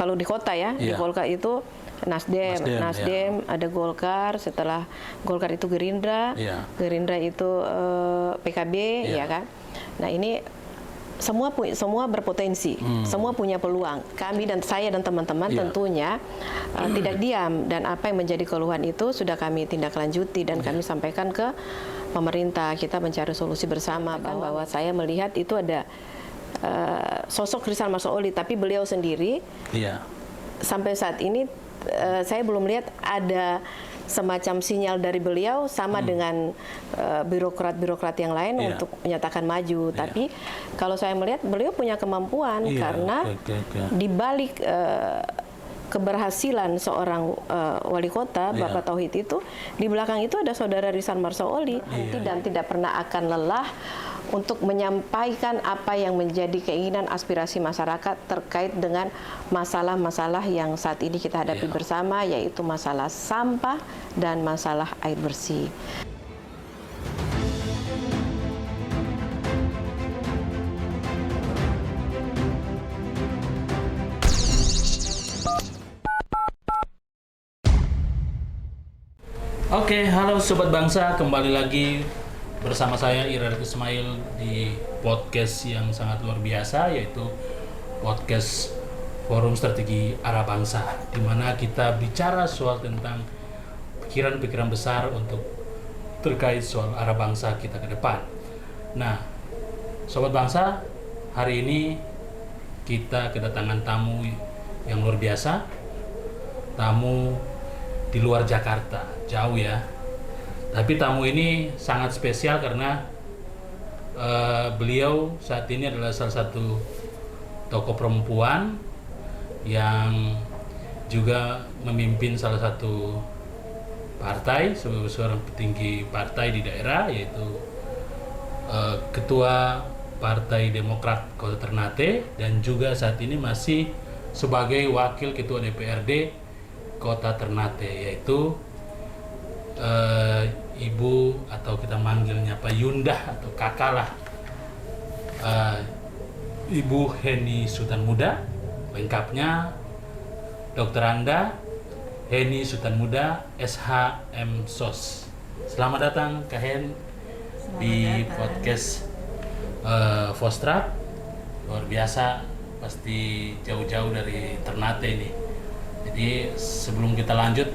kalau di kota ya, di Golkar itu Nasdem, ada Golkar, setelah Golkar itu Gerindra, Gerindra itu PKB, ya kan. Nah ini semua berpotensi, semua punya peluang. Kami dan saya dan teman-teman tentunya tidak diam, dan apa yang menjadi keluhan itu sudah kami tindak lanjuti dan kami sampaikan ke pemerintah. Kita mencari solusi bersama, bahwa saya melihat itu ada sosok Rizal Marsaoli, tapi beliau sendiri sampai saat ini saya belum lihat ada semacam sinyal dari beliau sama dengan birokrat-birokrat yang lain untuk menyatakan maju. Tapi kalau saya melihat beliau punya kemampuan karena di balik keberhasilan seorang wali kota Bapak Tauhid itu, di belakang itu ada saudara Rizal Marsaoli dan tidak pernah akan lelah untuk menyampaikan apa yang menjadi keinginan aspirasi masyarakat terkait dengan masalah-masalah yang saat ini kita hadapi bersama, yaitu masalah sampah dan masalah air bersih. Oke, halo Sobat Bangsa, kembali lagi bersama saya Iradad Ismail di podcast yang sangat luar biasa, yaitu podcast Forum Strategi Arah Bangsa, di mana kita bicara soal tentang pikiran-pikiran besar untuk terkait soal arah bangsa kita ke depan. Nah, Sobat Bangsa, hari ini kita kedatangan tamu yang luar biasa, tamu di luar Jakarta, jauh ya. Tapi tamu ini sangat spesial karena beliau saat ini adalah salah satu tokoh perempuan yang juga memimpin salah satu partai, seorang petinggi partai di daerah, yaitu Ketua Partai Demokrat Kota Ternate, dan juga saat ini masih sebagai Wakil Ketua DPRD Kota Ternate, yaitu Ibu, atau kita manggilnya Pak Yundah atau kakak lah, Ibu Heni Sultan Muda, lengkapnya Dr. Anda Heni Sultan Muda SHM SOS. Selamat datang Kak Hen di podcast Fostrap. Luar biasa, pasti jauh-jauh dari Ternate ini. Jadi sebelum kita lanjut,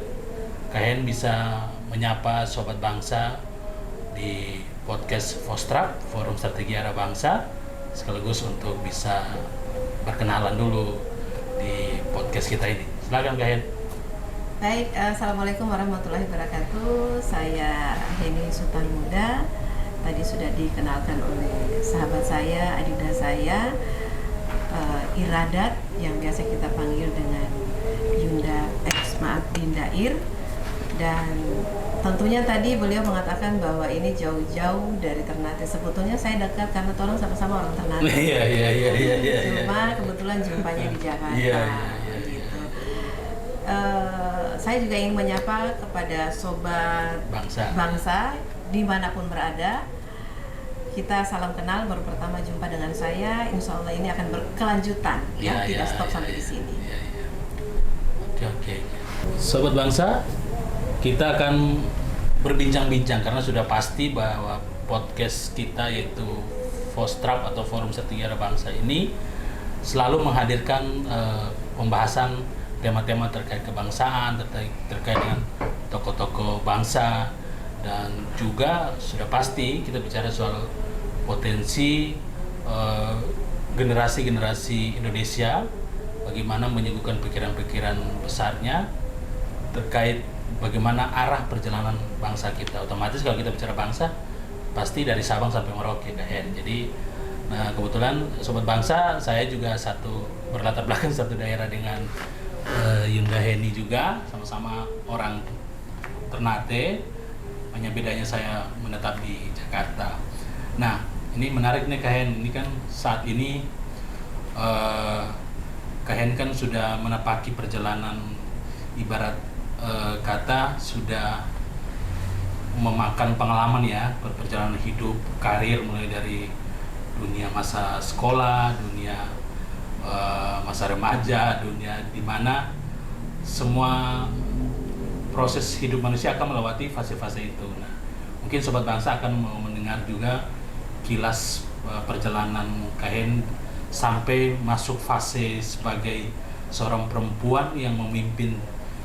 Kak Hen bisa menyapa Sobat Bangsa di podcast Fostrap, Forum Strategi Arah Bangsa, sekaligus untuk bisa berkenalan dulu di podcast kita ini. Silakan Kak Hen. Baik, Assalamualaikum warahmatullahi wabarakatuh. Saya Heni Sultan Muda. Tadi sudah dikenalkan oleh sahabat saya, adinda saya, Iradat, yang biasa kita panggil dengan Yunda, Dinda Ir. Dan tentunya tadi beliau mengatakan bahwa ini jauh-jauh dari Ternate. Sebetulnya saya dekat karena tolong sama-sama orang Ternate. Iya. Cuma kebetulan jumpanya di Jakarta. Gitu. Saya juga ingin menyapa kepada Sobat Bangsa dimanapun berada. Kita salam kenal, baru pertama jumpa dengan saya. Insya Allah ini akan berkelanjutan, tidak stop sampai di sini. Oke. Sobat Bangsa, kita akan berbincang-bincang karena sudah pasti bahwa podcast kita, yaitu Fostrap atau Forum Strategi Arah Bangsa ini, selalu menghadirkan pembahasan tema-tema terkait kebangsaan, terkait dengan tokoh-tokoh bangsa, dan juga sudah pasti kita bicara soal potensi generasi-generasi Indonesia, bagaimana menyuguhkan pikiran-pikiran besarnya terkait bagaimana arah perjalanan bangsa kita. Otomatis kalau kita bicara bangsa, pasti dari Sabang sampai Merauke, Kak Hen. Jadi, kebetulan Sobat Bangsa, saya juga berlatar belakang satu daerah dengan Yunda Heni juga, sama-sama orang Ternate. Hanya bedanya saya menetap di Jakarta. Nah, ini menarik nih Kak Hen. Ini kan saat ini Kak Hen kan sudah menapaki perjalanan, ibarat kata sudah memakan pengalaman ya, perjalanan hidup, karir, mulai dari dunia masa sekolah, dunia masa remaja, dunia di mana semua proses hidup manusia akan melewati fase-fase itu. Nah, mungkin Sobat Bangsa akan mau mendengar juga kilas perjalanan Kak Hen sampai masuk fase sebagai seorang perempuan yang memimpin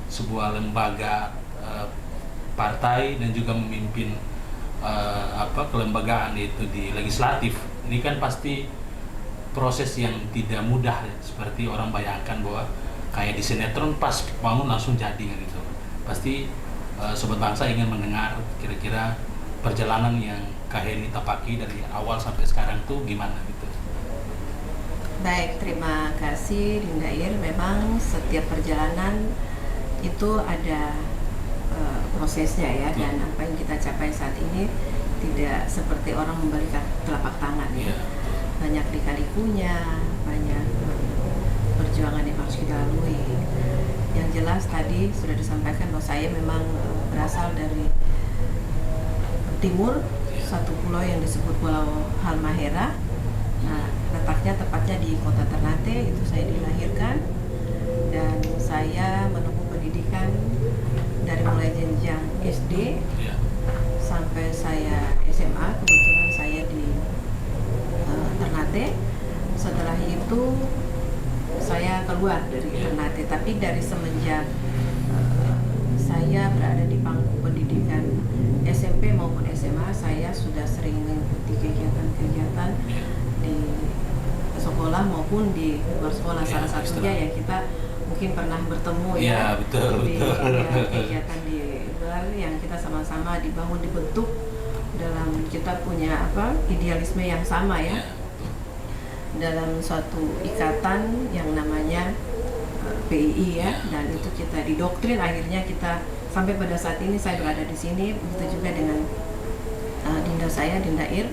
sebuah lembaga partai dan juga memimpin kelembagaan itu di legislatif. Ini kan pasti proses yang tidak mudah ya. Seperti orang bayangkan bahwa kayak di sinetron pas bangun langsung jadi gitu. Pasti Sobat Bangsa ingin mendengar kira-kira perjalanan yang Kak Heni tapaki dari awal sampai sekarang tuh gimana gitu. Baik, terima kasih Dinda Ir. Memang setiap perjalanan itu ada prosesnya ya, dan apa yang kita capai saat ini tidak seperti orang membalikan telapak tangan ya. Banyak lika-likunya, banyak perjuangan yang harus kita lalui. Yang jelas tadi sudah disampaikan bahwa saya memang berasal dari timur, satu pulau yang disebut Pulau Halmahera. Nah, letaknya tepatnya di kota Ternate, itu saya dilahirkan, dan saya menempuh pendidikan dari mulai jenjang SD sampai saya SMA. Kebetulan saya di Ternate. Setelah itu saya keluar dari Ternate, tapi dari semenjak saya berada di pangku pendidikan SMP maupun SMA, saya sudah sering mengikuti kegiatan-kegiatan di sekolah maupun di luar sekolah. Salah satunya yang kita mungkin pernah bertemu ya, betul. Kegiatan di luar yang kita sama-sama dibentuk dalam kita punya idealisme yang sama ya, dalam suatu ikatan yang namanya PII ya, dan itu kita didoktrin, akhirnya kita sampai pada saat ini saya berada di sini. Begitu juga dengan Dinda Ir,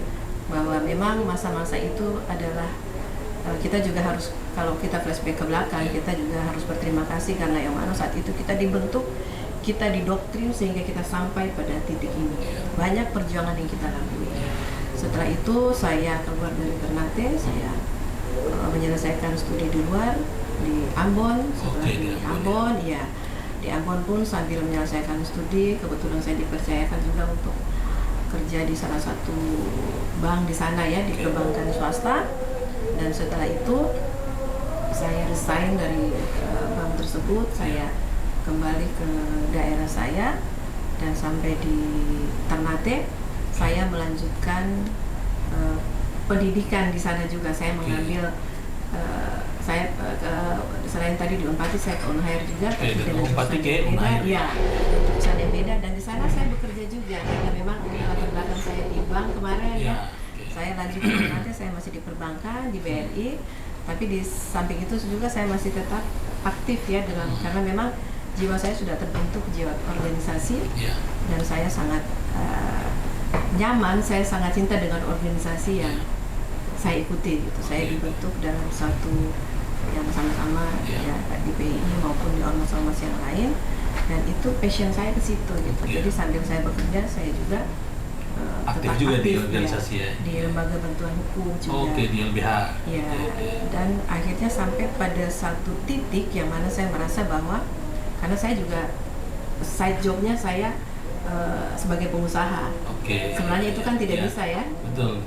bahwa memang masa-masa itu adalah kita juga harus, kalau kita flashback ke belakang, kita juga harus berterima kasih karena yang mana saat itu kita dibentuk, kita didoktrin sehingga kita sampai pada titik ini. Banyak perjuangan yang kita lalui. Setelah itu saya keluar dari Ternate, saya menyelesaikan studi di luar di Ambon. Setelah di Ambon, ya di Ambon pun sambil menyelesaikan studi, kebetulan saya dipercayakan juga untuk kerja di salah satu bank di sana ya, di perbankan swasta. Dan setelah itu saya resign dari bank tersebut, saya kembali ke daerah saya, dan sampai di Ternate saya melanjutkan pendidikan di sana juga. Saya mengambil saya selain tadi di Unpati, saya ke Unhair juga, tapi dengan jurusan yang beda. Ya, jurusan yang beda, dan di sana saya bekerja juga karena memang latar belakang saya di bank kemarin ya. Saya lanjut ke Ternate, saya masih di perbankan di BRI, tapi di samping itu juga saya masih tetap aktif ya dalam, karena memang jiwa saya sudah terbentuk, jiwa organisasi, dan saya sangat nyaman, saya sangat cinta dengan organisasi yang saya ikuti gitu. Saya dibentuk dalam satu yang sama-sama ya di PII maupun di ormas-ormas yang lain, dan itu passion saya ke situ gitu. Jadi sambil saya bekerja, saya juga aktif juga di organisasi ya, di lembaga bantuan hukum juga. Di LBH. Ya, dan akhirnya sampai pada satu titik yang mana saya merasa bahwa, karena saya juga side jobnya saya sebagai pengusaha. Sebenarnya itu kan tidak bisa ya. Betul.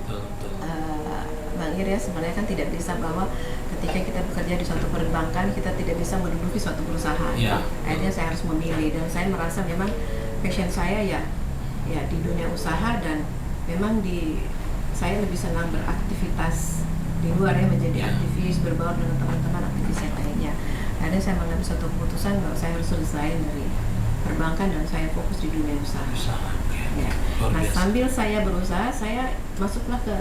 Bang Ir ya, sebenarnya kan tidak bisa bahwa ketika kita bekerja di suatu perbankan, kita tidak bisa menduduki suatu perusahaan. Akhirnya saya harus memilih, dan saya merasa memang passion saya ya di dunia usaha, dan memang saya lebih senang beraktivitas di luar ya, menjadi aktivis, berbaur dengan teman-teman aktivis yang lainnya. Akhirnya saya mengambil suatu keputusan bahwa saya harus resign dari perbankan dan saya fokus di dunia usaha. Ya. Nah, sambil saya berusaha, saya masuklah ke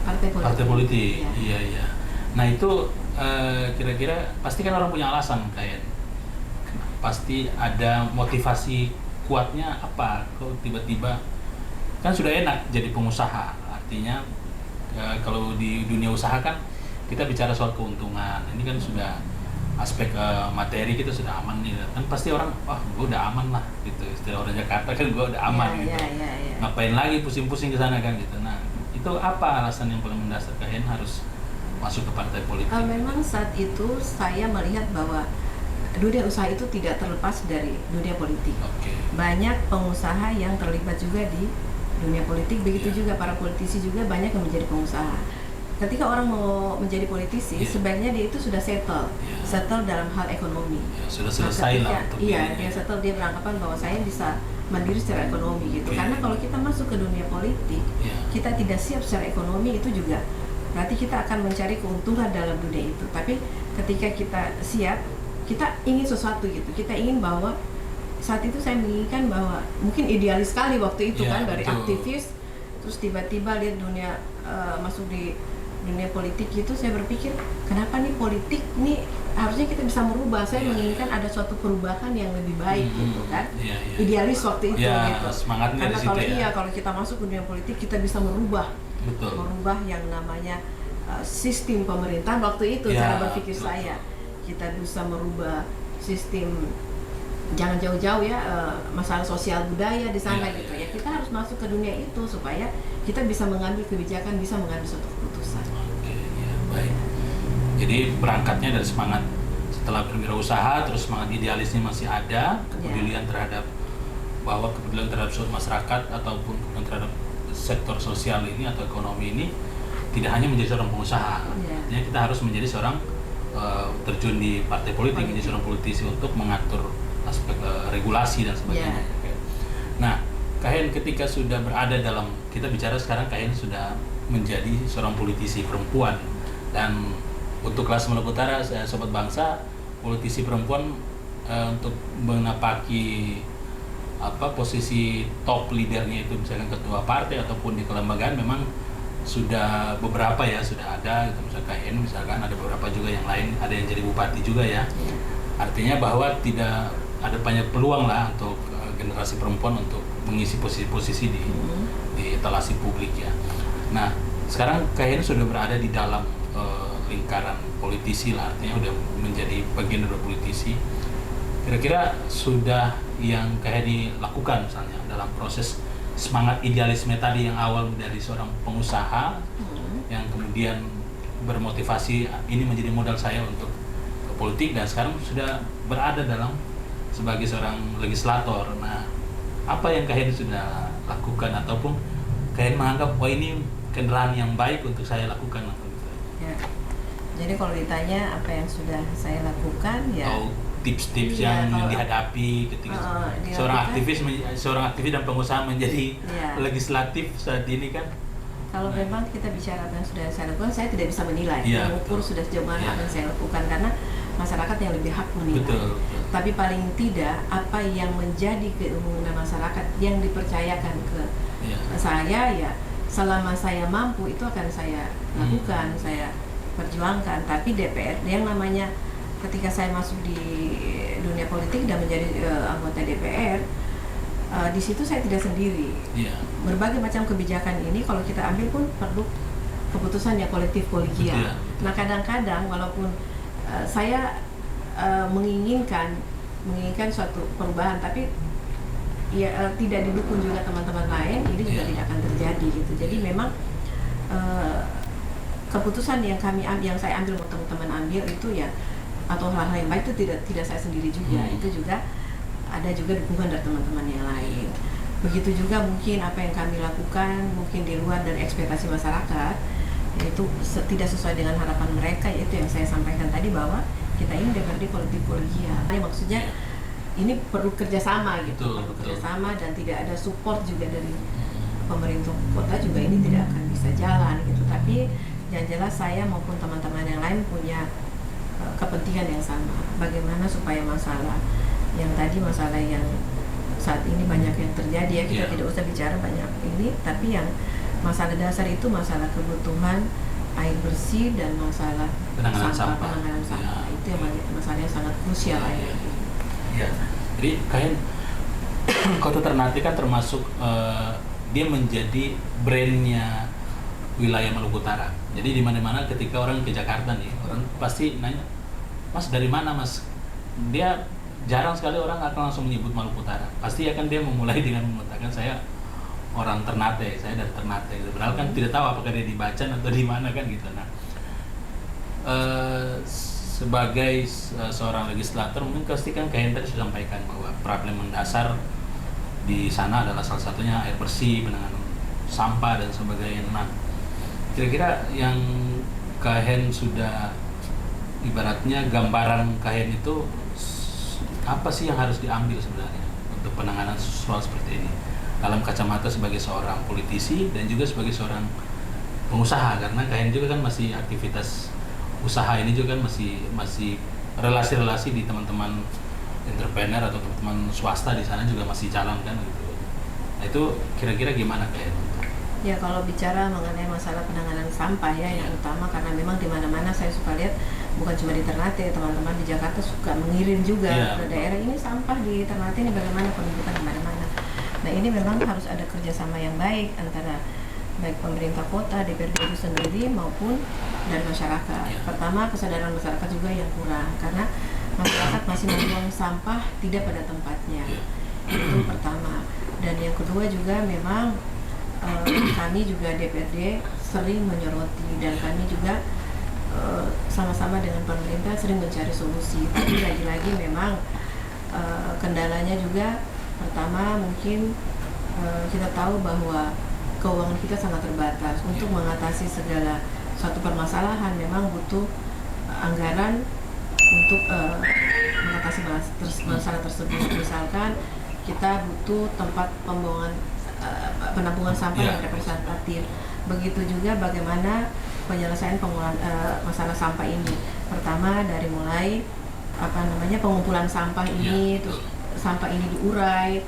partai politik. Iya. Nah itu kira-kira pasti kan orang punya alasan kayak, pasti ada motivasi kuatnya apa? Kok tiba-tiba kan sudah enak jadi pengusaha, artinya kalau di dunia usaha kan kita bicara soal keuntungan, ini kan sudah aspek materi kita sudah aman nih, kan pasti orang gue udah aman lah gitu, istilah orang Jakarta kan gue udah aman gitu. Ngapain lagi pusing-pusing ke sana kan gitu. Nah itu apa alasan yang paling mendasar kalian harus masuk ke partai politik? Memang saat itu saya melihat bahwa dunia usaha itu tidak terlepas dari dunia politik. Banyak pengusaha yang terlibat juga di dunia politik, begitu juga para politisi juga banyak yang menjadi pengusaha. Ketika orang mau menjadi politisi, sebaiknya dia itu sudah settle dalam hal ekonomi. Sudah selesai lah. Dia settle, dia beranggapan bahwa saya bisa mandiri secara ekonomi gitu. Karena kalau kita masuk ke dunia politik, kita tidak siap secara ekonomi, itu juga berarti kita akan mencari keuntungan dalam dunia itu. Tapi ketika kita siap, kita ingin sesuatu gitu. Kita ingin bahwa saat itu saya menginginkan bahwa mungkin idealis sekali waktu itu kan dari aktivis, terus tiba-tiba lihat dunia masuk di dunia politik gitu, saya berpikir kenapa nih politik nih harusnya kita bisa merubah. Saya menginginkan ada suatu perubahan yang lebih baik gitu kan. Idealis waktu itu gitu. Semangatnya karena di situ kalau kita masuk ke dunia politik kita bisa merubah. Merubah yang namanya sistem pemerintahan waktu itu, cara berpikir saya. Kita bisa merubah sistem, jangan jauh-jauh ya, masalah sosial budaya di sana gitu ya. Kita harus masuk ke dunia itu supaya kita bisa mengambil kebijakan, bisa mengambil suatu keputusan. Baik. Jadi berangkatnya dari semangat setelah berwirausaha, terus semangat idealisnya masih ada, kepedulian terhadap suatu masyarakat ataupun kepedulian terhadap sektor sosial ini atau ekonomi ini, tidak hanya menjadi seorang pengusaha. Artinya kita harus menjadi seorang terjun di partai politik, menjadi seorang politisi untuk mengatur aspek regulasi dan sebagainya. Nah, Kak Hen ketika sudah berada dalam, kita bicara sekarang Kak Hen sudah menjadi seorang politisi perempuan, dan untuk kelas Maluku Utara, Sobat Bangsa, politisi perempuan untuk menapaki posisi top leadernya itu misalkan ketua partai ataupun di kelembagaan memang sudah beberapa ya, sudah ada gitu. Misalkan Kak Hen, misalkan ada beberapa juga yang lain, ada yang jadi bupati juga ya. Artinya bahwa tidak ada banyak peluang lah untuk generasi perempuan untuk mengisi posisi-posisi di etalasi publik ya. Nah, sekarang Kak Hen sudah berada di dalam lingkaran politisi lah, artinya udah menjadi bagian dari politisi. Kira-kira sudah yang Kak Hen lakukan misalnya dalam proses semangat idealisme tadi yang awal dari seorang pengusaha yang kemudian bermotivasi ini menjadi modal saya untuk ke politik, dan sekarang sudah berada dalam sebagai seorang legislator. Nah, apa yang Kak Hen sudah lakukan ataupun Kak Hen menganggap ini kendaraan yang baik untuk saya lakukan? Ya. Jadi kalau ditanya apa yang sudah saya lakukan ya, tips-tips yang dihadapi ketika seorang aktivis dan pengusaha menjadi legislatif saat ini kan. Kalau memang kita bicara apa yang sudah saya lakukan, saya tidak bisa menilai, mengukur sudah sejauh mana apa yang saya lakukan, karena masyarakat yang lebih hak menilai. Tapi paling tidak apa yang menjadi keinginan masyarakat yang dipercayakan ke saya, ya selama saya mampu itu akan saya lakukan, saya perjuangkan. Tapi DPR yang namanya ketika saya masuk di dunia politik dan menjadi anggota DPR, di situ saya tidak sendiri. Berbagai macam kebijakan ini kalau kita ambil pun perlu keputusan yang kolektif kolegial. Nah, kadang-kadang walaupun saya menginginkan suatu perubahan, tapi tidak didukung juga teman-teman lain, ini juga tidak akan terjadi gitu. Jadi memang keputusan yang saya ambil, teman-teman ambil itu ya, atau hal-hal yang baik itu tidak saya sendiri juga, itu juga ada juga dukungan dari teman-teman yang lain. Begitu juga mungkin apa yang kami lakukan mungkin di luar dari ekspektasi masyarakat, yaitu tidak sesuai dengan harapan mereka, yaitu yang saya sampaikan tadi bahwa kita ini DPRD politik kolegial. Maksudnya ini perlu kerjasama gitu, perlu kerjasama, dan tidak ada support juga dari pemerintah kota juga ini tidak akan bisa jalan gitu. Tapi yang jelas saya maupun teman-teman yang lain punya kepentingan yang sama. Bagaimana supaya masalah yang saat ini banyak yang terjadi ya, kita tidak usah bicara banyak ini, tapi yang masalah dasar itu masalah kebutuhan air bersih dan masalah penanganan sampah. Itu yang masalah yang sangat krusial ya. Jadi kayak Kota Ternate kan termasuk dia menjadi brandnya wilayah Maluku Utara. Jadi di mana-mana ketika orang ke Jakarta nih, orang pasti nanya, "Mas dari mana, Mas?" Dia jarang sekali orang akan langsung menyebut Maluku Utara. Pasti akan dia memulai dengan mengatakan saya orang Ternate, saya dari Ternate. Padahal kan tidak tahu apakah dia di Bacan atau di mana kan gitu. Nah, sebagai seorang legislator mungkin pasti kan kayak yang tadi sudah sampaikan bahwa problem mendasar di sana adalah salah satunya air bersih, penanganan sampah dan sebagainya. Nah, kira-kira yang Kahen sudah ibaratnya gambaran Kahen itu apa sih yang harus diambil sebenarnya untuk penanganan soal seperti ini dalam kacamata sebagai seorang politisi dan juga sebagai seorang pengusaha, karena Kahen juga kan masih aktivitas usaha ini juga kan masih relasi-relasi di teman-teman entrepreneur atau teman-teman swasta di sana juga masih jalan kan gitu. Nah, itu kira-kira gimana Kahen? Ya, kalau bicara mengenai masalah penanganan sampah ya, yang utama karena memang di mana-mana saya suka lihat, bukan cuma di Ternate, teman-teman di Jakarta suka mengirim juga ke daerah ini sampah di Ternate ini bagaimana penunjukan di mana-mana. Nah, ini memang harus ada kerjasama yang baik antara baik pemerintah kota, DPRD itu sendiri maupun dari masyarakat. Pertama, kesadaran masyarakat juga yang kurang karena masyarakat masih membuang sampah tidak pada tempatnya. Itu pertama. Dan yang kedua juga memang kami juga DPRD sering menyoroti dan kami juga sama-sama dengan pemerintah sering mencari solusi. Tapi lagi-lagi memang kendalanya juga pertama mungkin kita tahu bahwa keuangan kita sangat terbatas. Untuk mengatasi segala suatu permasalahan memang butuh anggaran untuk mengatasi masalah tersebut. Misalkan kita butuh tempat pembuangan penampungan sampah yang representatif. Begitu juga bagaimana penyelesaian masalah sampah ini. Pertama dari mulai pengumpulan sampah ini, terus sampah ini diurai,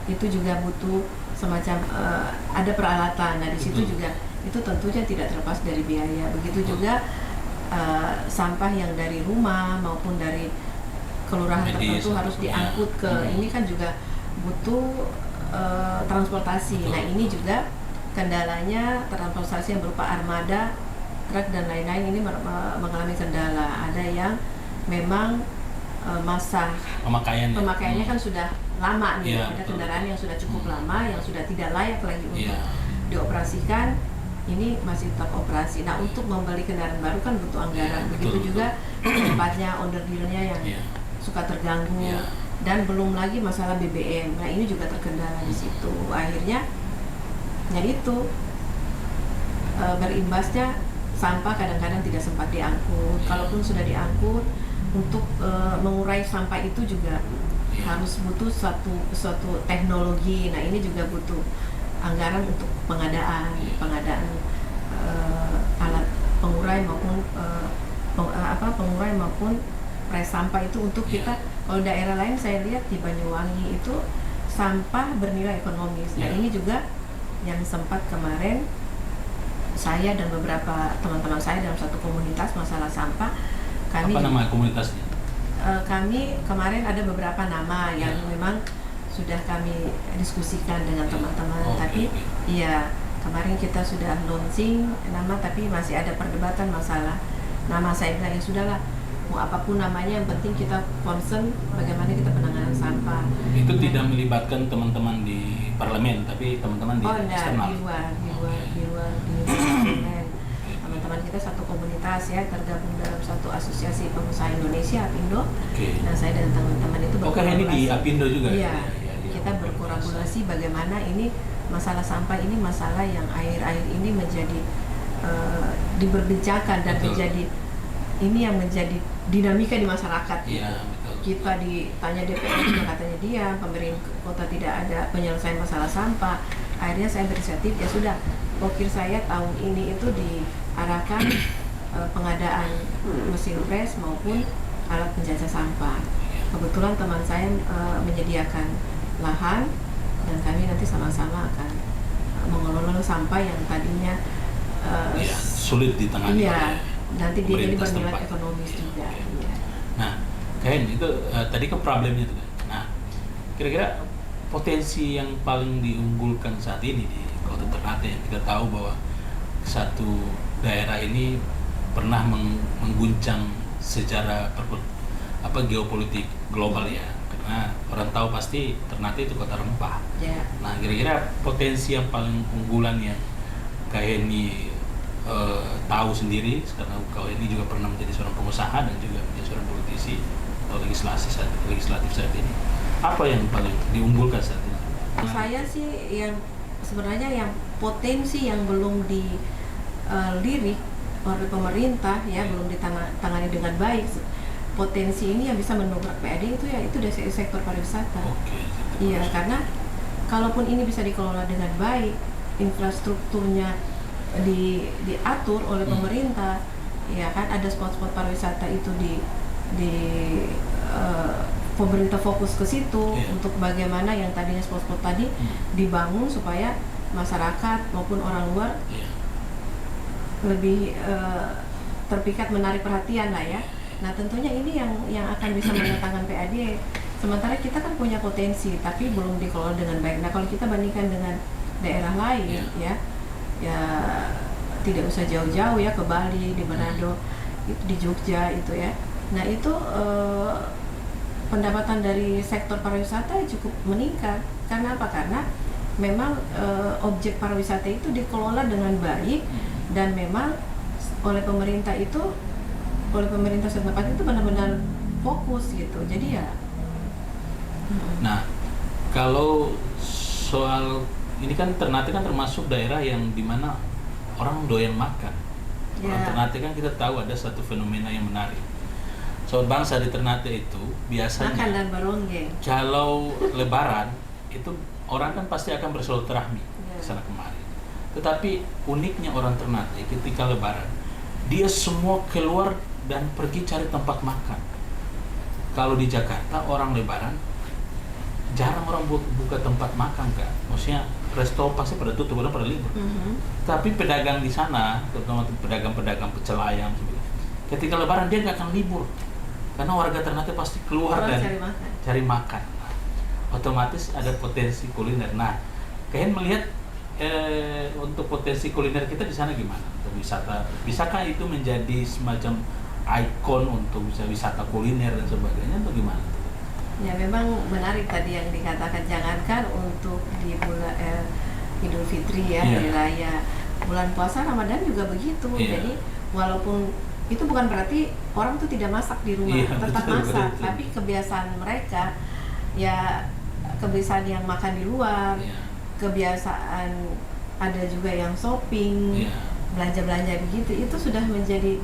itu juga butuh semacam ada peralatan. Nah, di situ juga itu tentunya tidak terlepas dari biaya. Begitu juga sampah yang dari rumah maupun dari kelurahan tertentu harus diangkut ke ini kan juga butuh transportasi. Nah, ini juga kendalanya transportasi yang berupa armada, truk dan lain-lain ini mengalami kendala. Ada yang memang masa pemakaiannya kan sudah lama nih, ada kendaraan yang sudah cukup lama, yang sudah tidak layak lagi untuk dioperasikan, ini masih tetap operasi. Nah, untuk membeli kendaraan baru kan butuh anggaran. Begitu juga tempatnya, order dealnya yang suka terganggu. Dan belum lagi masalah BBM. Nah, ini juga terkendala di situ. Akhirnya ya itu berimbasnya sampah kadang-kadang tidak sempat diangkut. Kalaupun sudah diangkut, untuk mengurai sampah itu juga harus butuh suatu teknologi. Nah, ini juga butuh anggaran untuk pengadaan alat pengurai maupun pengurai maupun pres sampah itu untuk kita. Kalau daerah lain saya lihat di Banyuwangi itu sampah bernilai ekonomis. Nah, ini juga yang sempat kemarin saya dan beberapa teman-teman saya dalam satu komunitas masalah sampah. Kami, apa nama komunitasnya? Kami kemarin ada beberapa nama yang memang sudah kami diskusikan dengan teman-teman. Tapi iya, kemarin kita sudah launching nama, tapi masih ada perdebatan masalah nama. Saya bilang ya sudahlah, mau apapun namanya, yang penting kita concern bagaimana kita penanganan sampah. Itu tidak melibatkan teman-teman di parlemen, tapi teman-teman di eksternal. Di luar parlemen. Teman-teman kita satu komunitas ya, tergabung dalam satu asosiasi pengusaha Indonesia, Apindo. Nah, saya dan teman-teman itu berkolaborasi. Ini di Apindo juga? Iya, kita berkolaborasi bagaimana ini masalah sampah ini masalah yang akhir-akhir ini menjadi diperbincangkan dan menjadi ini yang menjadi dinamika di masyarakat. Kita ditanya DPR juga katanya dia, pemerintah kota tidak ada penyelesaian masalah sampah. Akhirnya saya berinisiatif, ya sudah, pokir saya tahun ini itu diarahkan pengadaan mesin pres maupun alat penjajah sampah. Kebetulan teman saya menyediakan lahan dan kami nanti sama-sama akan mengelola sampah yang tadinya sulit ditangani. Nanti dia jadi bernilai ekonomis juga. Nah, kayak itu tadi ke problemnya itu kan. Nah, kira-kira potensi yang paling diunggulkan saat ini di Kota Ternate, yang kita tahu bahwa satu daerah ini pernah mengguncang secara geopolitik global ya, karena orang tahu pasti Ternate itu kota rempah. Nah, kira-kira potensi yang paling unggulan yang Kak Heni tahu sendiri karena kau ini juga pernah menjadi seorang pengusaha dan juga menjadi seorang politisi atau legislatif saat ini. Apa yang paling diunggulkan saat ini? Saya sih yang sebenarnya yang potensi yang belum dilirik oleh pemerintah ya, belum ditangani dengan baik. Potensi ini yang bisa mendongkrak PAD itu ya itu dari sektor pariwisata. Iya, karena kalaupun ini bisa dikelola dengan baik, infrastrukturnya diatur oleh pemerintah, ya kan ada spot-spot pariwisata itu pemerintah fokus ke situ untuk bagaimana yang tadinya spot-spot tadi dibangun supaya masyarakat maupun orang luar lebih terpikat menarik perhatian lah ya. Nah tentunya ini yang akan bisa mendatangkan PAD. Sementara kita kan punya potensi tapi belum dikelola dengan baik. Nah kalau kita bandingkan dengan daerah lain ya tidak usah jauh-jauh ya ke Bali, di Manado, di Jogja itu ya. Nah itu pendapatan dari sektor pariwisata cukup meningkat. Karena apa? Karena memang objek pariwisata itu dikelola dengan baik dan memang oleh pemerintah setempat itu benar-benar fokus gitu. Jadi ya. Nah kalau soal ini kan Ternate kan termasuk daerah yang dimana orang doyan makan. Orang Ternate kan kita tahu ada satu fenomena yang menarik. Sobat bangsa di Ternate itu biasanya makan dan baronggeng. Kalau Lebaran itu orang kan pasti akan bersilaturahmi ke sana kemari. Tetapi uniknya orang Ternate ketika Lebaran dia semua keluar dan pergi cari tempat makan. Kalau di Jakarta orang Lebaran jarang orang buka tempat makan kan, maksudnya resto pasti pada tutup, orang pada libur. Tapi pedagang di sana, terutama pedagang-pedagang pecel ayam, ketika Lebaran dia nggak akan libur, karena warga Ternate pasti keluar dan cari makan. Nah, otomatis ada potensi kuliner. Nah, kalian melihat untuk potensi kuliner kita di sana gimana? Untuk wisata, bisakah itu menjadi semacam ikon untuk bisa wisata kuliner dan sebagainya, atau gimana? Ya memang menarik tadi yang dikatakan, jangankan untuk di bulan Idul Fitri ya, hari raya, bulan puasa Ramadan juga begitu. Jadi walaupun itu bukan berarti orang tuh tidak masak di rumah, tetap masak, tapi kebiasaan mereka ya kebiasaan yang makan di luar, kebiasaan ada juga yang shopping, belanja-belanja begitu, itu sudah menjadi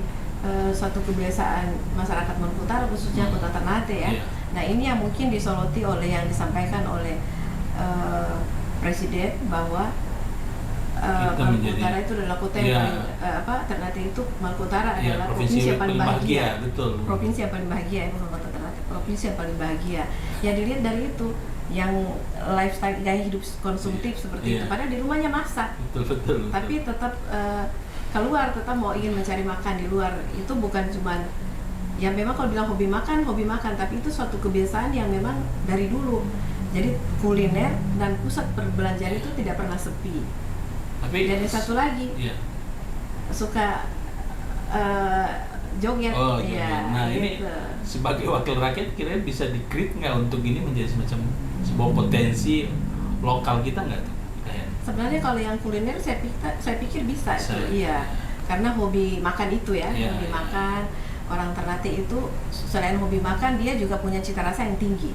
suatu kebiasaan masyarakat Maluku Utara, khususnya Kota Ternate ya. Nah ini yang mungkin disoroti oleh yang disampaikan oleh Presiden bahwa Maluku Utara itu adalah kota yang paling Ternate itu Maluku Utara adalah provinsi yang paling bahagia. Betul. Provinsi yang paling bahagia ya, bukan Kota Ternate, provinsi yang paling bahagia. Ya dilihat dari itu, yang lifestyle gaya hidup konsumtif seperti itu, padahal di rumahnya masak. Betul. Tapi tetap keluar, tetap mau ingin mencari makan di luar. Itu bukan cuman ya memang kalau bilang hobi makan, tapi itu suatu kebiasaan yang memang dari dulu. Jadi kuliner dan pusat perbelanjaan itu tidak pernah sepi. Tapi dan yang satu lagi suka joget. Nah ini sebagai wakil rakyat kira-kira bisa di-create nggak untuk ini menjadi semacam sebuah potensi lokal kita nggak tuh? Sebenarnya kalau yang kuliner saya pikir bisa. Iya, karena hobi makan itu ya, hobi makan. Orang Ternate itu selain hobi makan, dia juga punya cita rasa yang tinggi.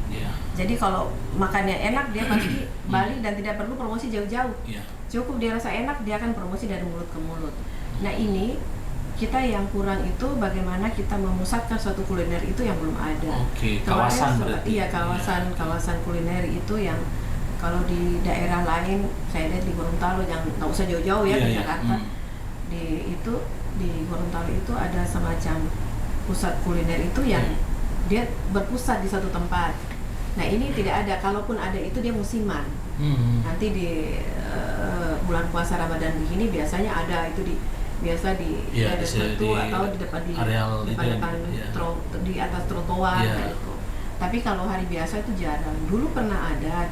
Jadi kalau makannya enak, dia pasti balik dan tidak perlu promosi jauh-jauh. Cukup dia rasa enak, dia akan promosi dari mulut ke mulut. Nah ini kita yang kurang itu bagaimana kita memusatkan suatu kuliner itu yang belum ada. Kawasan berarti. Iya, kawasan kuliner itu yang kalau di daerah lain, saya lihat di Gorontalo, yang nggak usah jauh-jauh ya di Jakarta, di Gorontalo itu ada semacam pusat kuliner itu yang dia berpusat di satu tempat. Nah ini tidak ada, kalaupun ada itu dia musiman. Nanti di bulan puasa Ramadan begini biasanya ada itu biasa di daerah tertentu atau di depan di atas trotoar gitu. Tapi kalau hari biasa itu jarang. Dulu pernah ada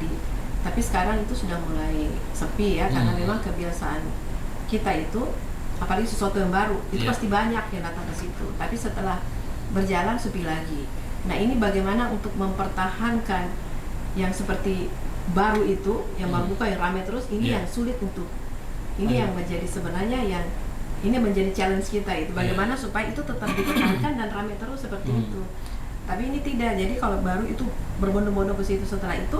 tapi sekarang itu sudah mulai sepi ya, karena memang kebiasaan kita itu, apalagi sesuatu yang baru, itu pasti banyak yang datang ke situ. Tapi setelah berjalan sepi lagi. Nah ini bagaimana untuk mempertahankan yang seperti baru itu, yang baru buka, yang ramai terus, ini yang sulit untuk, ini yang menjadi sebenarnya yang ini menjadi challenge kita itu bagaimana supaya itu tetap dipertahankan dan ramai terus seperti itu. Tapi ini tidak, jadi kalau baru itu berbondong-bondong ke situ, setelah itu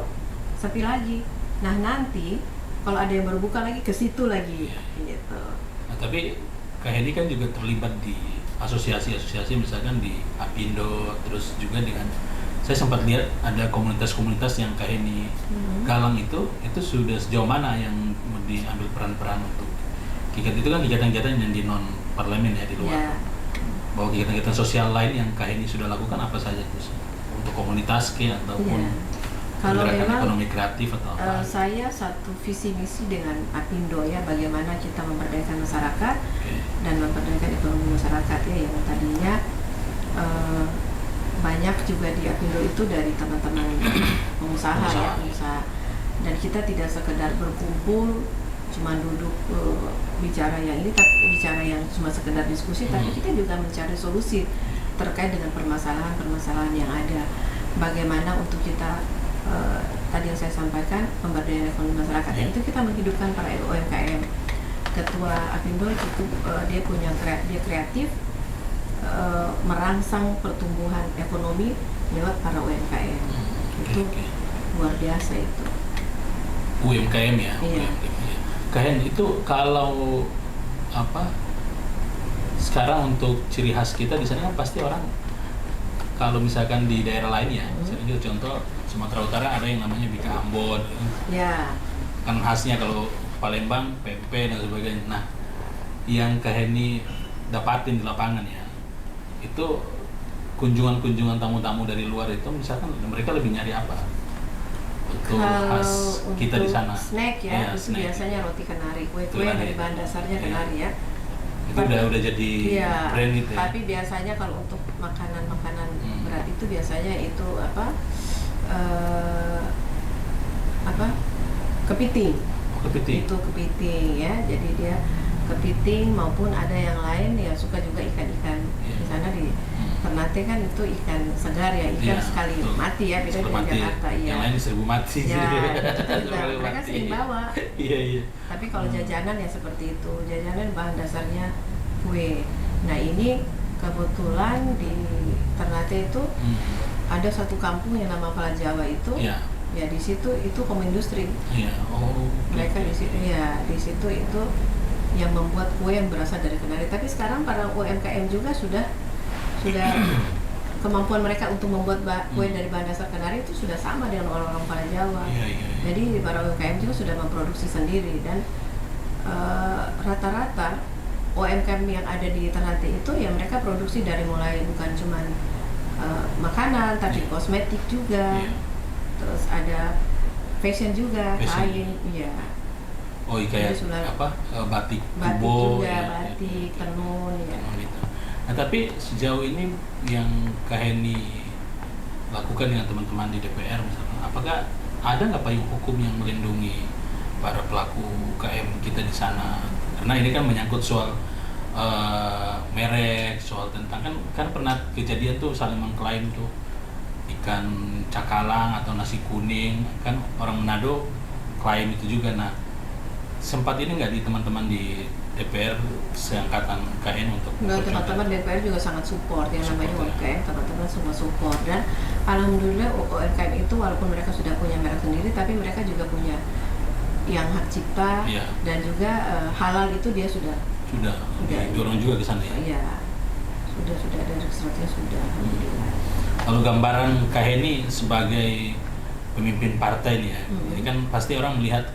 sepi lagi. Nah nanti kalau ada yang baru buka lagi ke situ lagi gitu. Nah, tapi Kak Heni kan juga terlibat di asosiasi-asosiasi, misalkan di Apindo, terus juga dengan saya sempat lihat ada komunitas-komunitas yang Kak Heni galang itu sudah sejauh mana yang diambil peran-peran untuk kegiatan itu kan kegiatan-kegiatan yang di non parlemen ya, di luar. Bahwa kegiatan-kegiatan sosial lain yang Kak Heni sudah lakukan apa saja terus untuk komunitas ataupun kalau memang ekonomi kreatif atau apa? Saya satu visi misi dengan Apindo ya, bagaimana kita memperdayakan masyarakat dan memperdayakan ekonomi masyarakat ya, yang tadinya banyak juga di Apindo itu dari teman-teman pengusaha ya, pengusaha. Dan kita tidak sekedar berkumpul cuma duduk bicara yang ini, tapi bicara yang cuma sekedar diskusi, tapi kita juga mencari solusi terkait dengan permasalahan-permasalahan yang ada. Bagaimana untuk kita tadi yang saya sampaikan pemberdayaan ekonomi masyarakat, itu kita menghidupkan para UMKM. Ketua Apindo cukup dia kreatif merangsang pertumbuhan ekonomi lewat para UMKM. Itu luar biasa itu. UMKM ya. Iya. Kalian itu kalau sekarang untuk ciri khas kita di sana kan pasti orang kalau misalkan di daerah lain ya, misalnya contoh Sumatera Utara ada yang namanya Bika Ambon, kan khasnya. Kalau Palembang pempek dan sebagainya. Nah, yang Kak Heni dapatin di lapangan ya, itu kunjungan tamu-tamu dari luar itu, misalkan mereka lebih nyari apa? Untuk khas kita di sana. Snack ya, itu snack. Biasanya roti kenari, kue-kue dari bahan dasarnya kenari ya. Itu udah jadi brand itu ya. Tapi biasanya kalau untuk makanan berat itu biasanya itu kepiting. Itu kepiting ya. Jadi dia kepiting maupun ada yang lain ya, suka juga ikan-ikan. Di sana di Ternate kan itu ikan segar ya, ikan sekali mati ya, beda dengan Jakarta ya. Yang lain 1000 mati. Ya, itu juga mereka sering bawa. Iya. Tapi kalau jajanan ya seperti itu, jajanan bahan dasarnya kue. Nah ini kebetulan di Ternate itu ada satu kampung yang nama Pala Jawa itu. Ya di situ itu industri. Mereka di situ di situ itu yang membuat kue yang berasal dari kenari. Tapi sekarang para UMKM juga sudah kemampuan mereka untuk membuat kue dari bahan dasar kenari itu sudah sama dengan orang-orang Pala Jawa. Jadi para UMKM juga sudah memproduksi sendiri, dan rata-rata UMKM yang ada di Ternate itu ya mereka produksi dari mulai bukan cuma makanan tapi kosmetik juga. Terus ada fashion juga, kain, iya. Kayak batik kubo, juga, batik, tenun, ya. Gitu. Nah, tapi sejauh ini yang Kak Heni lakukan dengan teman-teman di DPR misalnya, apakah ada nggak payung hukum yang melindungi para pelaku UKM kita di sana? Karena ini kan menyangkut soal merek, soal tentang kan pernah kejadian tuh saling mengklaim tuh ikan cakalang atau nasi kuning, kan orang Manado klaim itu juga. Nah, sempat ini nggak di teman-teman di DPR seangkatan KN untuk teman-teman DPR juga sangat support yang namanya UMKM, teman-teman semua support, dan alhamdulillah UMKM itu walaupun mereka sudah punya merek sendiri tapi mereka juga punya yang hak cipta dan juga halal itu dia sudah dorong juga ke sana ya. Iya. Sudah ada registrasinya sudah, alhamdulillah. Kalau gambaran Kak Heni sebagai pemimpin partai nih ya, ini kan pasti orang melihat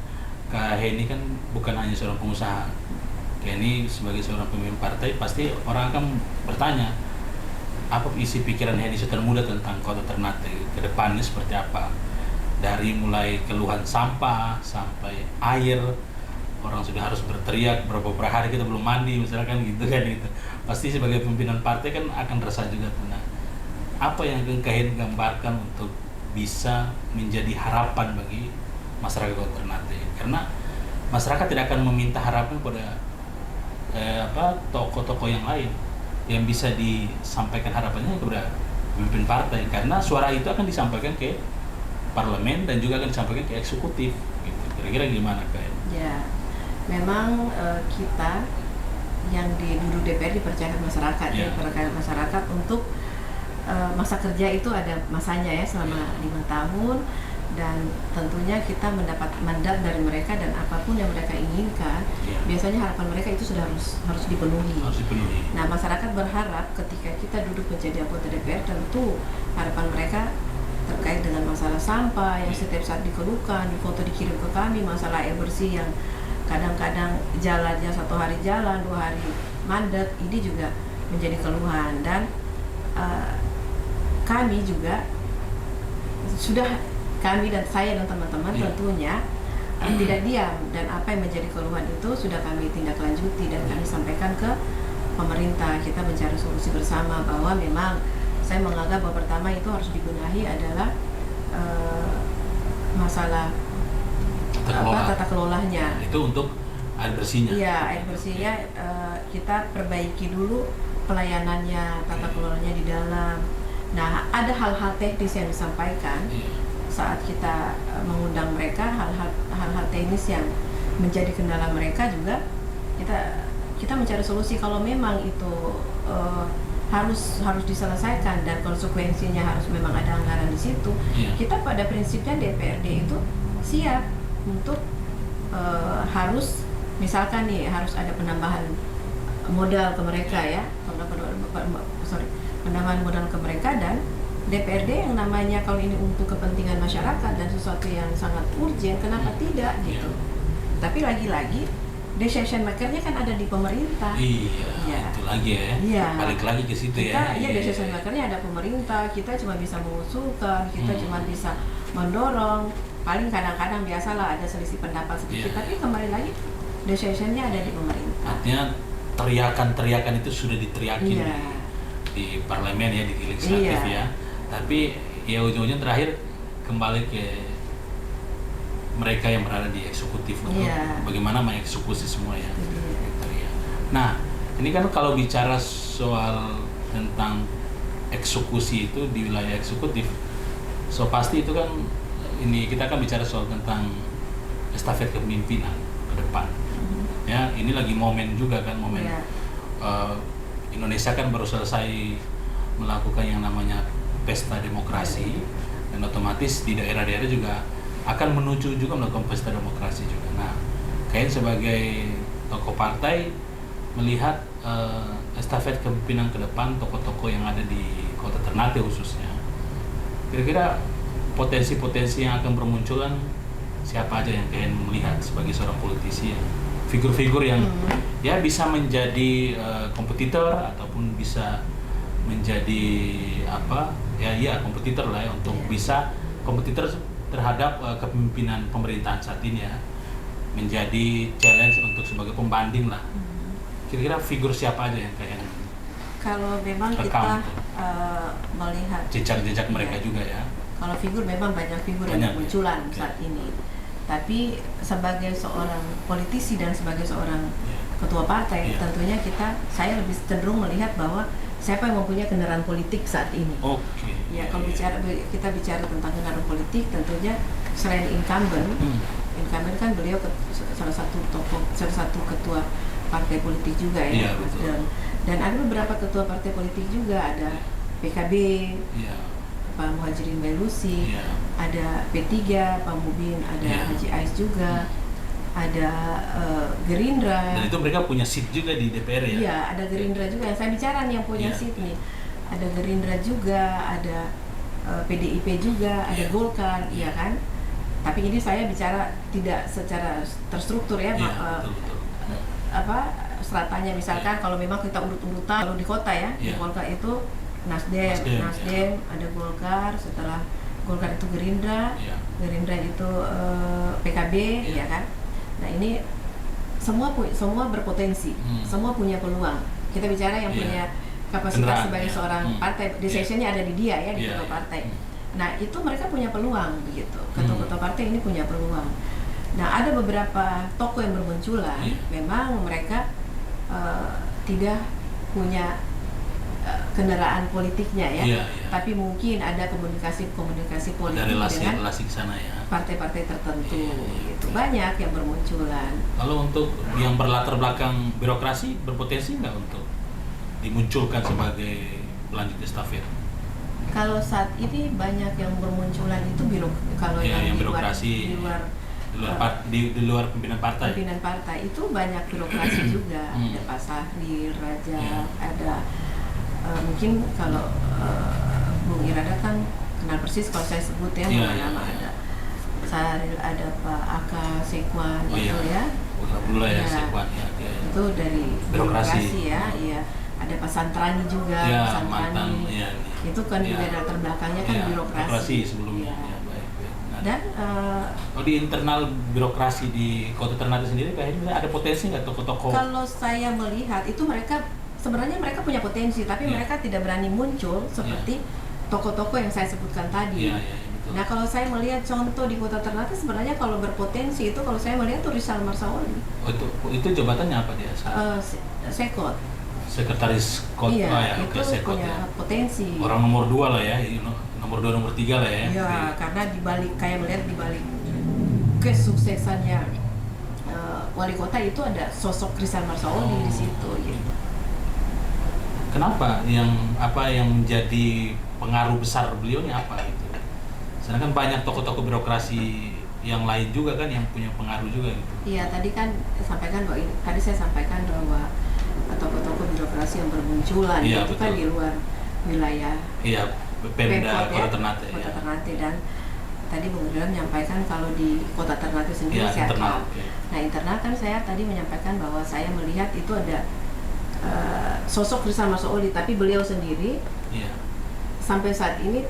Kak Heni kan bukan hanya seorang pengusaha. Kak Heni sebagai seorang pemimpin partai, pasti orang akan bertanya, apa isi pikiran Heni Sultan Muda tentang Kota Ternate ke depannya seperti apa? Dari mulai keluhan sampah sampai air, orang sudah harus berteriak berapa hari kita belum mandi misalkan gitu kan gitu. Pasti sebagai pimpinan partai kan akan resah juga. Nah, apa yang Kak Heni gambarkan untuk bisa menjadi harapan bagi masyarakat Kota Ternate? Karena masyarakat tidak akan meminta harapan pada tokoh-tokoh yang lain yang bisa disampaikan harapannya kepada pemimpin partai, karena suara itu akan disampaikan ke parlemen dan juga akan disampaikan ke eksekutif gitu. Kira-kira gimana Kak? Ya, memang kita yang duduk DPR dipercayakan masyarakat, ya, dipercayakan masyarakat untuk masa kerja itu ada masanya ya selama 5 tahun, dan tentunya kita mendapat mandat dari mereka dan apapun yang mereka inginkan, biasanya harapan mereka itu sudah harus dipenuhi. Nah, masyarakat berharap ketika kita duduk menjadi anggota DPR, tentu harapan mereka terkait dengan masalah sampah yang setiap saat dikeluhkan, foto dikirim ke kami, masalah air bersih yang kadang-kadang jalannya 1 hari jalan, 2 hari mandat, ini juga menjadi keluhan. Dan kami juga kami dan saya dan teman-teman tentunya tidak diam, dan apa yang menjadi keluhan itu sudah kami tindak lanjuti dan kami sampaikan ke pemerintah. Kita mencari solusi bersama bahwa memang saya menganggap bahwa pertama itu harus dibenahi adalah masalah tata kelolanya. Itu untuk air bersihnya. Iya, air bersihnya kita perbaiki dulu pelayanannya, tata kelolanya di dalam. Nah, ada hal-hal teknis yang disampaikan saat kita mengundang mereka, hal-hal teknis yang menjadi kendala mereka juga kita mencari solusi. Kalau memang itu harus diselesaikan dan konsekuensinya harus memang ada anggaran di situ, kita pada prinsipnya DPRD itu siap untuk harus misalkan nih harus ada penambahan modal ke mereka ya, penambahan modal ke mereka, dan DPRD yang namanya kalau ini untuk kepentingan masyarakat dan sesuatu yang sangat urgent, kenapa tidak gitu. Tapi lagi-lagi decision makernya kan ada di pemerintah. Itu lagi ya. Balik lagi ke situ ya. Iya, decision makernya ada pemerintah. Kita cuma bisa mengusulkan, kita cuma bisa mendorong. Paling kadang-kadang biasalah ada selisih pendapat sedikit, tapi kembali lagi decisionnya ada di pemerintah. Artinya teriakan-teriakan itu sudah diteriakin di parlemen ya, di legislatif ya. Tapi ya ujung-ujungnya terakhir kembali ke mereka yang berada di eksekutif untuk bagaimana mengeksekusi semua ya. Gitu ya. Nah, ini kan kalau bicara soal tentang eksekusi itu di wilayah eksekutif, so pasti itu kan ini kita akan bicara soal tentang estafet kepemimpinan ke depan. Ya, ini lagi momen juga kan, momen Indonesia kan baru selesai melakukan yang namanya pesta demokrasi, dan otomatis di daerah-daerah juga akan menuju juga melakukan pesta demokrasi juga. Nah, kalian sebagai tokoh partai melihat estafet kepemimpinan ke depan, tokoh-tokoh yang ada di Kota Ternate khususnya, kira-kira potensi-potensi yang akan bermunculan siapa aja yang kalian melihat sebagai seorang politisi ya? Figur-figur yang ya bisa menjadi kompetitor ataupun bisa menjadi kompetitor lah ya, untuk bisa kompetitor terhadap kepemimpinan pemerintahan saat ini ya, menjadi challenge untuk sebagai pembanding lah. Kira-kira figur siapa aja yang kalian kalau memang kita melihat jejak-jejak mereka juga ya. Kalau figur memang banyak figur yang bermunculan saat ini. Tapi sebagai seorang politisi dan sebagai seorang ketua partai, tentunya saya lebih cenderung melihat bahwa siapa yang mempunyai kendaraan politik saat ini. Ya, kalau kita bicara tentang kendaraan politik, tentunya selain incumbent kan beliau salah satu ketua partai politik juga ya, Mas. Dan ada beberapa ketua partai politik juga, ada PKB, Pak Muhajirin Bailusi, ada P3, Pak Mubin, ada Haji Ais juga, ada Gerindra. Dan itu mereka punya seat juga di DPR ya? Iya, ada Gerindra juga. Yang saya bicara nih yang punya seat nih. Ada Gerindra juga, ada PDIP juga, ada Golkar, ya kan? Tapi ini saya bicara tidak secara terstruktur ya, stratanya misalkan kalau memang kita urut-urutan, kalau di kota ya, di Golkar itu Nasdem, ada Golkar, setelah Golkar itu Gerindra, Gerindra itu PKB, ya kan? Nah, ini semua berpotensi, semua punya peluang. Kita bicara yang punya kapasitas sebagai seorang partai, decisionnya ada di dia ya, di ketua partai. Nah, itu mereka punya peluang begitu. Ketua-ketua partai ini punya peluang. Nah, ada beberapa tokoh yang bermunculan, memang mereka tidak punya kendaraan politiknya ya. Iya. Tapi mungkin ada komunikasi politik ada dengan relasi ke sana ya. partai-partai tertentu Iya. gitu. Banyak yang bermunculan. Kalau untuk yang berlatar belakang birokrasi berpotensi nggak untuk dimunculkan sebagai pelanjut estafet? Kalau saat ini banyak yang bermunculan itu kalau Ya, yang di birokrasi di luar pimpinan partai. Pimpinan partai itu banyak birokrasi juga. Ada Pak Sahrir, Raja, ada mungkin kalau Bung Irada kan kenal persis kalau saya sebut ya nama ada Sahrir, ada Pak Aka Sekwan ya. Alhamdulillah ya Sekwan ya. Itu dari birokrasi ya. Iya. Ada Pak Santrani juga, ya, Pak Santrani. Ya, itu kan juga latar belakangnya kan birokrasi sebelumnya. Ya. Ya, baik. Nah, dan di internal birokrasi di Kota Ternate sendiri kayaknya ada potensi nggak tokoh-tokoh? Kalau saya melihat itu sebenarnya mereka punya potensi, tapi mereka tidak berani muncul seperti tokoh-tokoh yang saya sebutkan tadi. Betul. Nah, kalau saya melihat contoh di Kota Ternate sebenarnya kalau berpotensi itu kalau saya melihat tuh Rizal Marsaoli. Oh, itu jabatannya apa dia? Sekot. Sekretaris Kota ya, itu Sekot punya potensi. Orang nomor 2 lah ya, nomor 2 nomor 3 lah ya. Iya, karena kayak melihat dibalik kesuksesannya wali kota itu ada sosok Rizal Marsaoli di situ gitu. Kenapa yang menjadi pengaruh besar beliau ini apa gitu? Sedangkan banyak tokoh-tokoh birokrasi yang lain juga kan yang punya pengaruh juga gitu. Iya, tadi saya sampaikan bahwa tokoh-tokoh birokrasi yang bermunculan itu betul. Kan di luar wilayah Pemda Kota Ternate. Kota Ternate dan tadi Bung Irwan menyampaikan kalau di Kota Ternate sendiri internal. Nah, internal kan saya tadi menyampaikan bahwa saya melihat itu ada sosok Rizal Marsaoli, tapi beliau sendiri sampai saat ini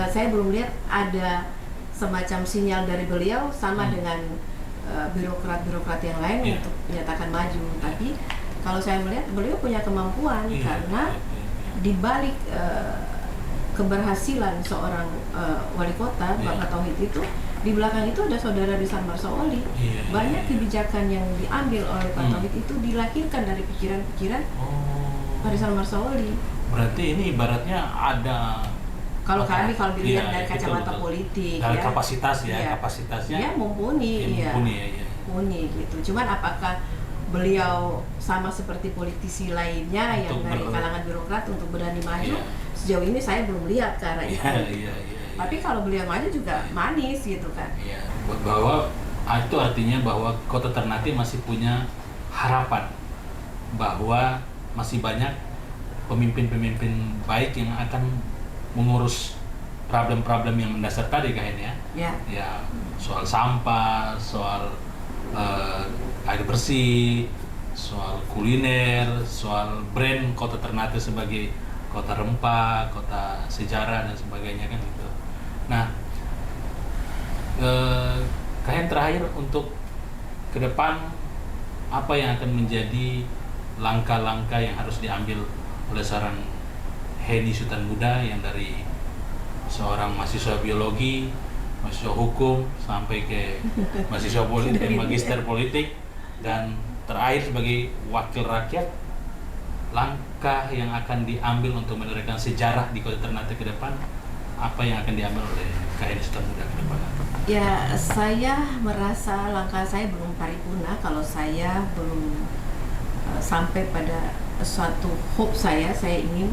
saya belum lihat ada semacam sinyal dari beliau sama dengan birokrat-birokrat yang lain untuk menyatakan maju. Tapi kalau saya melihat beliau punya kemampuan karena di balik keberhasilan seorang wali kota Bapak Tauhid itu di belakang itu ada saudara Rizal Marsaoli. Banyak kebijakan yang diambil oleh Pak Tauhid itu dilahirkan dari pikiran-pikiran Pak Rizal Marsaoli. Berarti ini ibaratnya ada kalau dilihat dari kacamata politik dari kapasitasnya dia mumpuni gitu. Cuman apakah beliau sama seperti politisi lainnya yang dari kalangan birokrat untuk berani maju? Sejauh ini saya belum lihat ke arah itu. Tapi kalau beliau maju juga manis gitu kan. Bahwa itu artinya bahwa Kota Ternate masih punya harapan bahwa masih banyak pemimpin-pemimpin baik yang akan mengurus problem-problem yang mendasar tadi kayaknya soal sampah, soal air bersih, soal kuliner, soal brand Kota Ternate sebagai kota rempah, kota sejarah dan sebagainya kan gitu. Nah, kayaknya terakhir untuk ke depan apa yang akan menjadi langkah-langkah yang harus diambil oleh seorang Henny Sultan Muda yang dari seorang mahasiswa biologi, mahasiswa hukum sampai ke mahasiswa politik, magister politik dan terakhir sebagai wakil rakyat, langkah yang akan diambil untuk meneruskan sejarah di Kota Ternate ke depan, apa yang akan diambil oleh Henny Sultan Muda ke depan? Ya, saya merasa langkah saya belum paripurna kalau saya belum sampai pada suatu hope saya ingin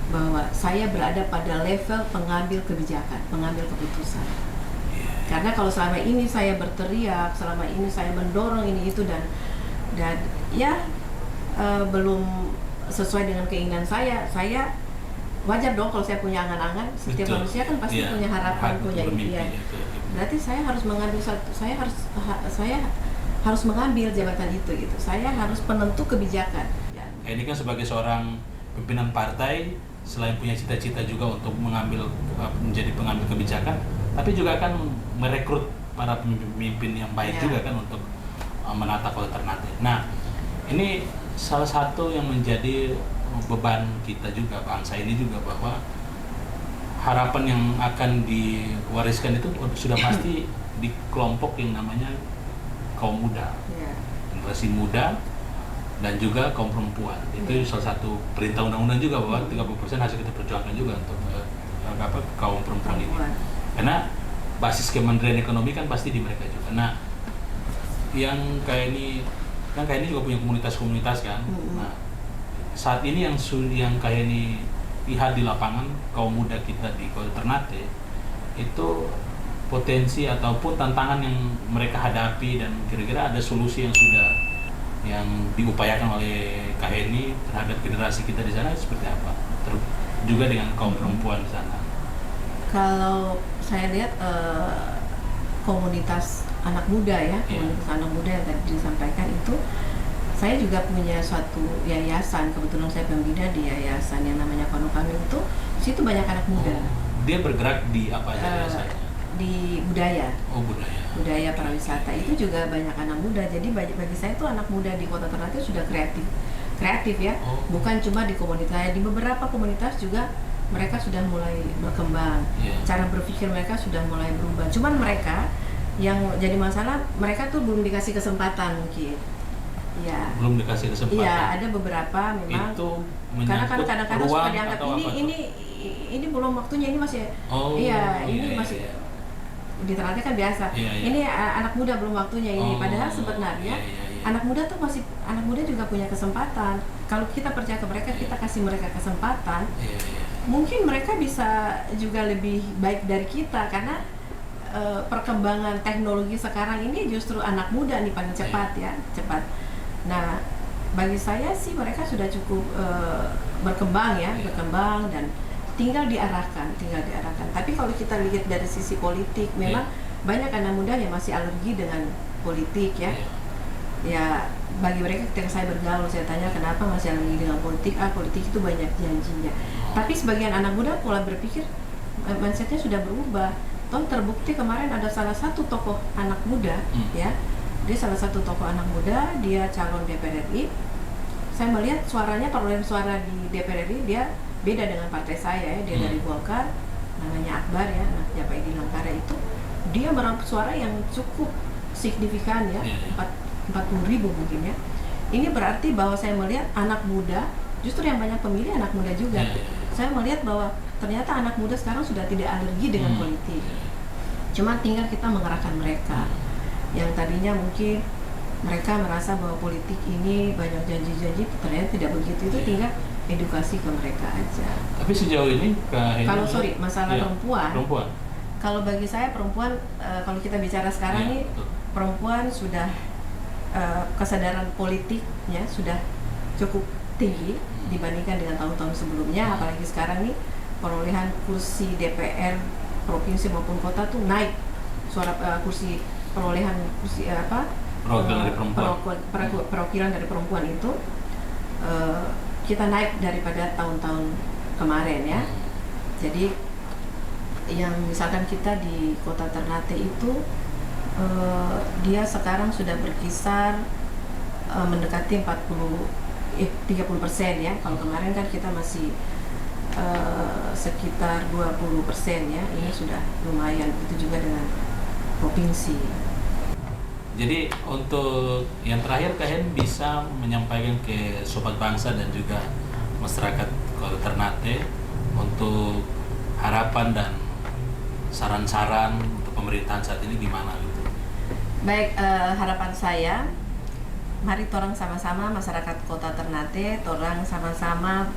bahwa saya berada pada level pengambil kebijakan, pengambil keputusan. Karena kalau selama ini saya berteriak, selama ini saya mendorong ini itu dan belum sesuai dengan keinginan saya wajar dong kalau saya punya angan-angan. Setiap manusia kan pasti punya harapan, punya impian. Berarti saya harus mengambil saya harus mengambil jabatan itu gitu. Saya harus penentu kebijakan. Ini kan sebagai seorang pimpinan partai, selain punya cita-cita juga untuk menjadi pengambil kebijakan, tapi juga akan merekrut para pemimpin yang baik juga kan untuk menata Kota Ternate. Nah, ini salah satu yang menjadi beban kita juga, bangsa ini juga, bahwa harapan yang akan diwariskan itu sudah pasti di kelompok yang namanya kaum muda, generasi muda dan juga kaum perempuan. Itu salah satu perintah undang-undang juga bahwa 30% harus kita perjuangkan juga untuk kaum perempuan ini. Karena basis Kementerian Ekonomi kan pasti di mereka juga. Nah, yang kayak ini kan kayak ini juga punya komunitas-komunitas kan. Nah, saat ini yang kayak ini lihat di lapangan kaum muda kita di Kota Ternate itu potensi ataupun tantangan yang mereka hadapi, dan kira-kira ada solusi yang diupayakan oleh Kak Heni terhadap generasi kita di sana seperti apa? Juga dengan kaum perempuan di sana. Kalau saya lihat komunitas anak muda ya, komunitas anak muda yang tadi disampaikan itu, saya juga punya suatu yayasan, kebetulan saya pembina di yayasan yang namanya Konokami itu, situ banyak anak muda. Dia bergerak di apa aja yayasannya? Di budaya. Budaya pariwisata itu juga banyak anak muda. Jadi bagi saya itu anak muda di Kota Ternate sudah kreatif ya. Bukan cuma di komunitas, di beberapa komunitas juga mereka sudah mulai berkembang. Cara berpikir mereka sudah mulai berubah. Cuman mereka yang jadi masalah, mereka tuh belum dikasih kesempatan mungkin. Ya. Belum dikasih kesempatan. Iya, ada beberapa memang. Itu karena kan kadang-kadang suka dianggap ini belum waktunya, ini masih masih di Ternate kan biasa. Ini anak muda belum waktunya ini. Padahal sebenarnya anak muda tuh anak muda juga punya kesempatan. Kalau kita percaya ke mereka, kita kasih mereka kesempatan. Mungkin mereka bisa juga lebih baik dari kita, karena perkembangan teknologi sekarang ini justru anak muda nih paling cepat. Nah, bagi saya sih mereka sudah cukup berkembang dan tinggal diarahkan. Tapi kalau kita lihat dari sisi politik, memang banyak anak muda yang masih alergi dengan politik ya. Ya, bagi mereka ketika saya bergaul, saya tanya kenapa masih alergi dengan politik? Politik itu banyak janjinya. Tapi sebagian anak muda pola berpikir mindsetnya sudah berubah. Toh terbukti kemarin ada salah satu tokoh anak muda ya. Dia salah satu tokoh anak muda, dia calon DPR RI. Saya melihat perolehan suara di DPR RI dia beda dengan partai saya ya, dia dari Golkar, namanya Akbar ya, Pak Edi Langkara itu, dia meraup suara yang cukup signifikan ya, 40.000 mungkin ya. Ini berarti bahwa saya melihat anak muda, justru yang banyak pemilih anak muda juga. Saya melihat bahwa ternyata anak muda sekarang sudah tidak alergi dengan politik. Cuma tinggal kita mengerahkan mereka. Yang tadinya mungkin mereka merasa bahwa politik ini banyak janji-janji, ternyata tidak begitu, itu tinggal edukasi ke mereka aja. Tapi sejauh ini masalah perempuan. Kalau bagi saya perempuan, kalau kita bicara sekarang nih, perempuan sudah kesadaran politiknya sudah cukup tinggi dibandingkan dengan tahun-tahun sebelumnya. Apalagi sekarang nih perolehan kursi DPR provinsi maupun kota tuh naik, perwakilan dari perempuan itu kita naik daripada tahun-tahun kemarin ya. Jadi yang misalkan kita di Kota Ternate itu dia sekarang sudah berkisar mendekati 30% ya. Kalau kemarin kan kita masih sekitar 20% ya. Ini sudah lumayan, itu juga dengan provinsi. Jadi untuk yang terakhir, Kak Hen bisa menyampaikan ke sobat bangsa dan juga masyarakat Kota Ternate untuk harapan dan saran-saran untuk pemerintahan saat ini gimana gitu? Baik, harapan saya, mari torang sama-sama masyarakat Kota Ternate, torang sama-sama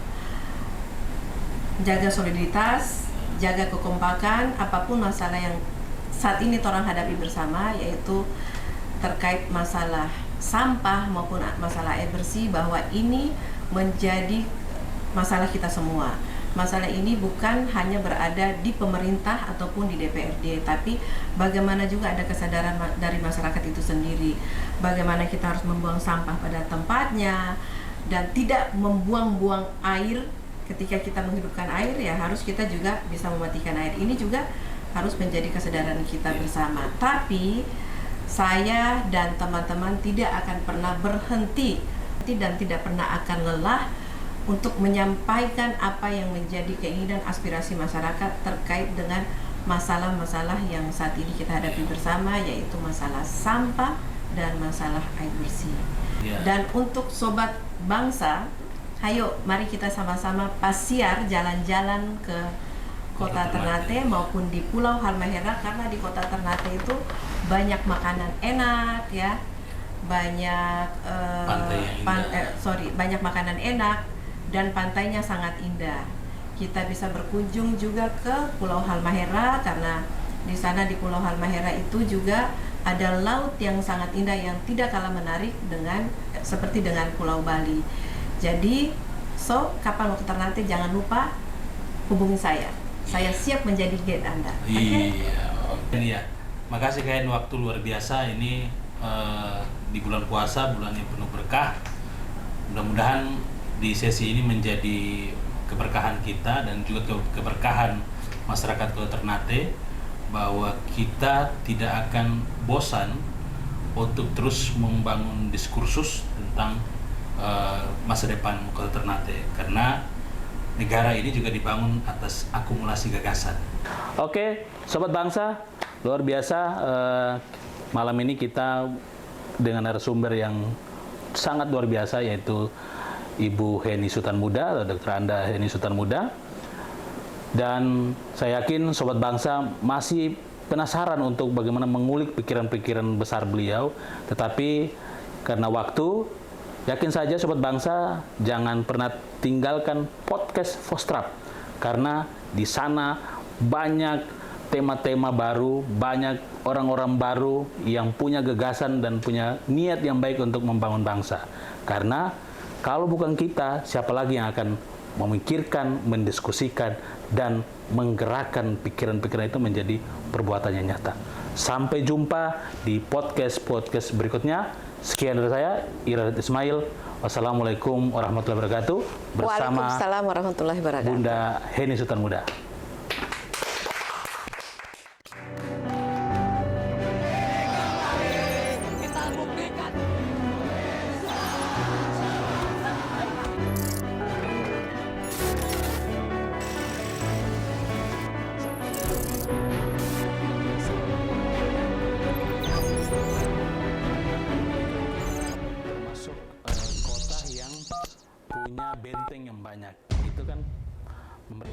jaga soliditas, jaga kekompakan, apapun masalah yang saat ini torang hadapi bersama, yaitu terkait masalah sampah maupun masalah air bersih, bahwa ini menjadi masalah kita semua. Masalah ini bukan hanya berada di pemerintah ataupun di DPRD, tapi bagaimana juga ada kesadaran dari masyarakat itu sendiri. Bagaimana kita harus membuang sampah pada tempatnya dan tidak membuang-buang air. Ketika kita menghidupkan air, ya harus kita juga bisa mematikan air. Ini juga harus menjadi kesadaran kita bersama. Tapi saya dan teman-teman tidak akan pernah berhenti dan tidak pernah akan lelah untuk menyampaikan apa yang menjadi keinginan aspirasi masyarakat terkait dengan masalah-masalah yang saat ini kita hadapi bersama, yaitu masalah sampah dan masalah air bersih. Dan untuk sobat bangsa, ayo mari kita sama-sama pasiar jalan-jalan ke Kota Ternate maupun di Pulau Halmahera, karena di Kota Ternate itu banyak makanan enak ya, banyak banyak makanan enak dan pantainya sangat indah. Kita bisa berkunjung juga ke Pulau Halmahera, karena di sana di Pulau Halmahera itu juga ada laut yang sangat indah yang tidak kalah menarik dengan seperti dengan Pulau Bali. Jadi, kapan mau ke Ternate jangan lupa hubungi saya. Saya siap menjadi guide Anda. Iya. Makasih Kak Hen, waktu luar biasa ini di bulan puasa, bulan yang penuh berkah. Mudah-mudahan di sesi ini menjadi keberkahan kita dan juga keberkahan masyarakat Kota Ternate, bahwa kita tidak akan bosan untuk terus membangun diskursus tentang masa depan Kota Ternate, karena negara ini juga dibangun atas akumulasi gagasan. Oke, Sobat Bangsa, luar biasa. Malam ini kita dengan narasumber yang sangat luar biasa, yaitu Ibu Heni Sultan Muda atau Dr. Anda Heni Sultan Muda. Dan saya yakin Sobat Bangsa masih penasaran untuk bagaimana mengulik pikiran-pikiran besar beliau. Tetapi karena waktu, yakin saja Sobat Bangsa jangan pernah tinggalkan podcast Fostrap. Karena di sana banyak tema-tema baru, banyak orang-orang baru yang punya gagasan dan punya niat yang baik untuk membangun bangsa. Karena kalau bukan kita, siapa lagi yang akan memikirkan, mendiskusikan, dan menggerakkan pikiran-pikiran itu menjadi perbuatan yang nyata. Sampai jumpa di podcast-podcast berikutnya. Sekian dari saya, Ira Ismail. Wassalamualaikum warahmatullahi wabarakatuh. Bersama Waalaikumsalam warahmatullahi wabarakatuh. Bunda Heni Sultan Muda. Punya benteng yang banyak, itu kan memberi